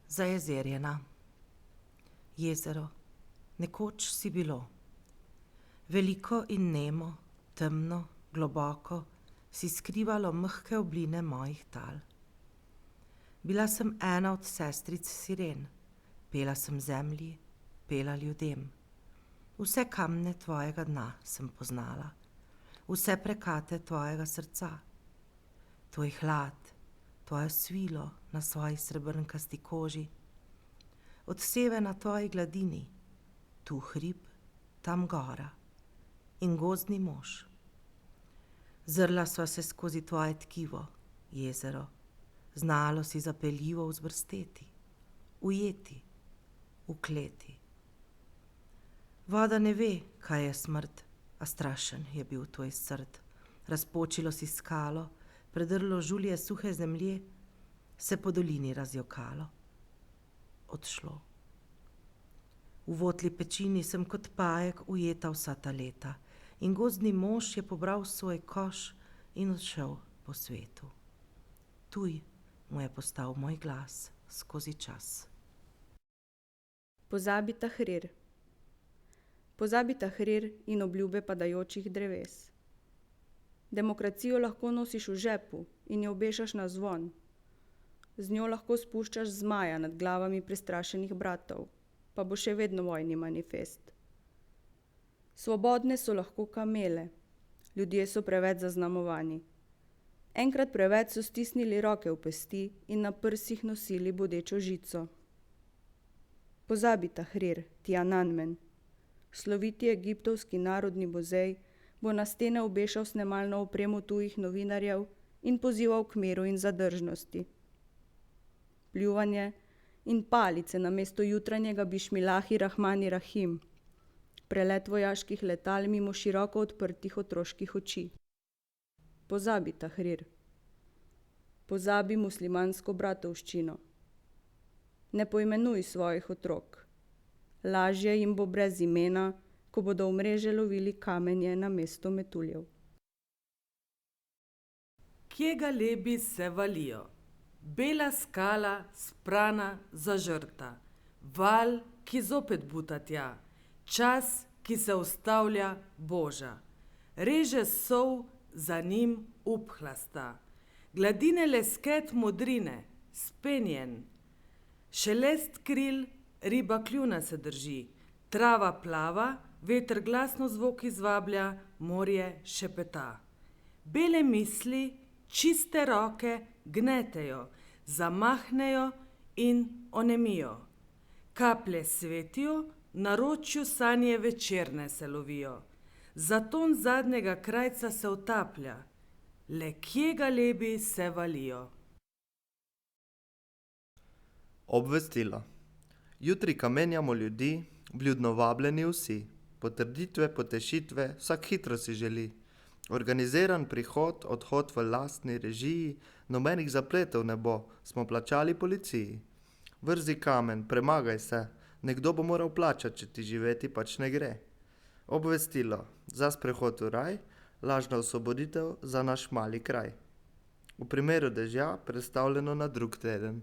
Zajezerjena. Jezero, nekoč si bilo. Veliko in nemo, temno, globoko, si skrivalo mehke obline mojih tal. Bila sem ena od sestric siren, pela sem zemlji, pela ljudem. Vse kamne tvojega dna sem poznala, vse prekate tvojega srca. Tvoj hlad, tvoje svilo na svoji srebrnkasti koži, odseve na tvoji gladini, tu hrib, tam gora in gozdni mož. Zrla sva se skozi tvoje tkivo, jezero, znalo si zapeljivo vzbrsteti, ujeti, ukleti. Voda ne ve, kaj je smrt, a strašen je bil tvoj srd. Razpočilo si skalo, predrlo žulje suhe zemlje, se po dolini razjokalo. Odšlo. V votli pečini sem kot pajek ujeta vsa ta leta in gozdni mož je pobral svoj koš in odšel po svetu. Tuj mu je postal moj glas skozi čas. Pozabi Tahrir. Pozabi Tahrir in obljube padajočih dreves. Demokracijo lahko nosiš v žepu in jo obešaš na zvon. Z njo lahko spuščaš zmaja nad glavami prestrašenih bratov, pa bo še vedno vojni manifest. Svobodne so lahko kamele, ljudje so preveč zaznamovani. Enkrat preveč so stisnili roke v pesti in na prsih nosili bodečo žico. Pozabi Tahrir, Tiananmen. Sloviti egiptovski narodni muzej bo na stene obešal snemalno opremo tujih novinarjev in pozival k miru in zadržnosti. Pljuvanje in palice namesto jutranjega bišmilahi rahmani rahim. Prelet vojaških letal mimo široko odprtih otroških oči. Pozabi Tahrir. Pozabi muslimansko bratovščino. Ne poimenuj svojih otrok. Lažje jim bo brez imena, ko bodo v mreže lovili kamenje namesto metuljev. Kje galebi se valijo? Bela skala, sprana, zažrta. Val, ki zopet buta tja. Čas, ki se ustavlja, boža. Reže sol, za njim uphlasta. Gladine lesket modrine, spenjen. Šelest kril, riba kljuna se drži. Trava plava, veter glasno zvok izvablja, morje šepeta. Bele misli, čiste roke gnetejo, zamahnejo in onemijo. Kaplje svetijo, v naročju sanje večerne se lovijo. Zaton zadnjega krajca se utaplja, le kje galebi se valijo. Obvestilo. Jutri kamenjamo ljudi, vljudno vabljeni vsi. Potrditve, potešitve, vsak hitro si želi. Organiziran prihod, odhod v lastni režiji, nobenih zapletov ne bo, smo plačali policiji. Vrzi kamen, premagaj se, nekdo bo moral plačati, če ti živeti pač ne gre. Obvestilo. Za sprehod v raj, lažna osvoboditev za naš mali kraj. V primeru dežja, prestavljeno na drug teden.